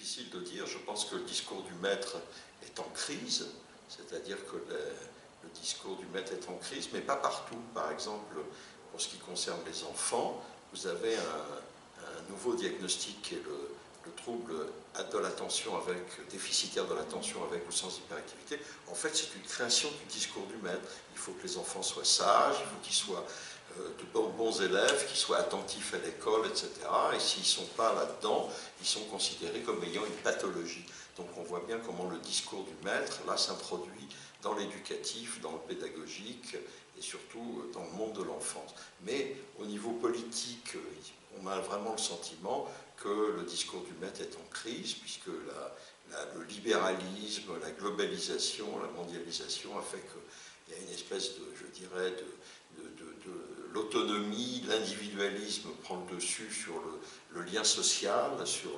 difficile de dire. Je pense que le discours du maître est en crise, c'est-à-dire que le discours du maître est en crise, mais pas partout. Par exemple, pour ce qui concerne les enfants, vous avez un nouveau diagnostic qui est le trouble de l'attention déficitaire de l'attention avec ou sans hyperactivité. En fait, c'est une création du discours du maître. Il faut que les enfants soient sages, il faut qu'ils soient de bons élèves, qu'ils soient attentifs à l'école, etc. Et s'ils ne sont pas là-dedans, ils sont considérés comme ayant une pathologie. Donc on voit bien comment le discours du maître, là, s'introduit dans l'éducatif, dans le pédagogique et surtout dans le monde de l'enfance. Mais au niveau politique, on a vraiment le sentiment que le discours du maître est en crise, puisque le libéralisme, la globalisation, la mondialisation a fait qu'il y a une espèce de, je dirais, l'autonomie, l'individualisme prend le dessus sur le lien social, sur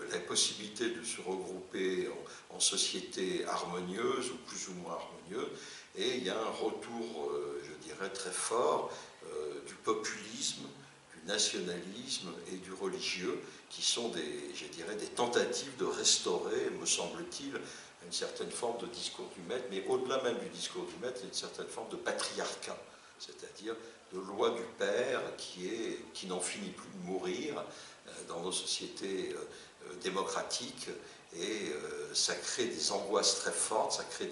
la possibilité de se regrouper en sociétés harmonieuses ou plus ou moins harmonieuses, et il y a un retour, je dirais, très fort du populisme, du nationalisme et du religieux, qui sont je dirais, des tentatives de restaurer, me semble-t-il, une certaine forme de discours du maître, mais au-delà même du discours du maître, il y a une certaine forme de patriarcat, c'est-à-dire de loi du père qui n'en finit plus de mourir dans nos sociétés démocratiques, et ça crée des angoisses très fortes, ça crée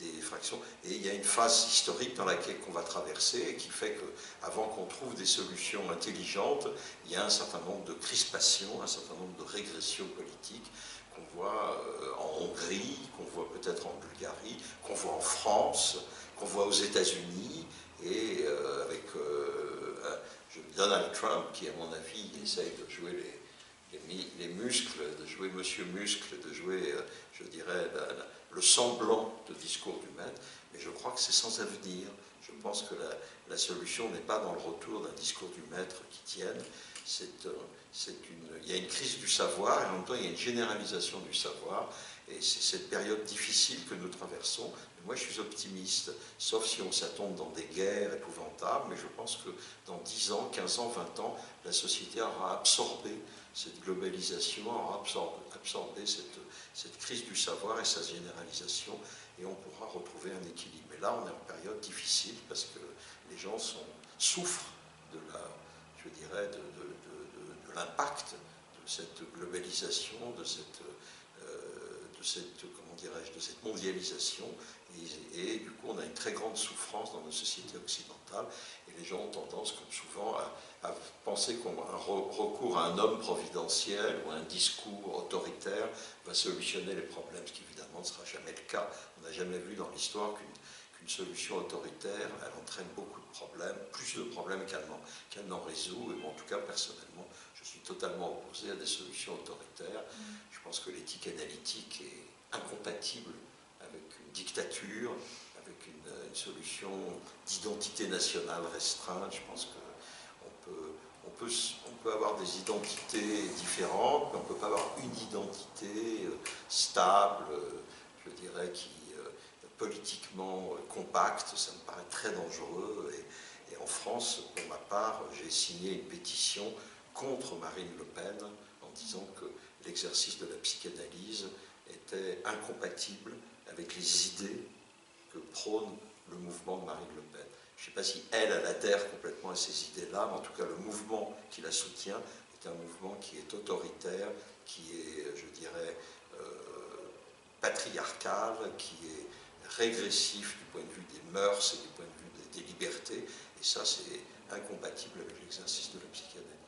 des fractions, et il y a une phase historique dans laquelle on va traverser et qui fait qu'avant qu'on trouve des solutions intelligentes, il y a un certain nombre de crispations, un certain nombre de régressions politiques qu'on voit en Hongrie, qu'on voit peut-être en Bulgarie, qu'on voit en France, qu'on voit aux États-Unis, et avec Donald Trump, qui à mon avis essaye de jouer les muscles, de jouer Monsieur Muscle, de jouer, je dirais, le semblant de discours du maître, mais je crois que c'est sans avenir. Je pense que la solution n'est pas dans le retour d'un discours du maître qui tienne. Il y a une crise du savoir, et en même temps il y a une généralisation du savoir, et c'est cette période difficile que nous traversons. Mais moi je suis optimiste, sauf si ça tombe dans des guerres épouvantables, mais je pense que dans 10 ans, 15 ans, 20 ans, la société aura absorbé cette globalisation, aura absorbé cette crise du savoir et sa généralisation, et on pourra retrouver un équilibre. Mais là, on est en période difficile parce que les gens souffrent je dirais, de l'impact de cette globalisation, de cette mondialisation, et du coup, on a une très grande souffrance dans nos sociétés occidentales, et les gens ont tendance, comme souvent, à penser qu'un recours à un homme providentiel ou à un discours autoritaire va solutionner les problèmes, ce qui évidemment ne sera jamais le cas. On n'a jamais vu dans l'histoire qu'une solution autoritaire, elle entraîne beaucoup de problèmes, plus de problèmes qu'elle n'en résout, et bon, en tout cas, personnellement, je suis totalement opposé à des solutions autoritaires. Je pense que l'éthique analytique est incompatible avec une dictature, avec une solution d'identité nationale restreinte. Je pense qu'on peut avoir des identités différentes, mais on ne peut pas avoir une identité stable, je dirais, qui politiquement compacte. Ça me paraît très dangereux. Et en France, pour ma part, j'ai signé une pétition contre Marine Le Pen en disant que l'exercice de la psychanalyse était incompatible avec les idées que prône le mouvement de Marine Le Pen. Je ne sais pas si elle adhère complètement à ces idées-là, mais en tout cas le mouvement qui la soutient est un mouvement qui est autoritaire, qui est, je dirais, patriarcal, qui est régressif du point de vue des mœurs et du point de vue des libertés, et ça c'est incompatible avec l'exercice de la psychanalyse.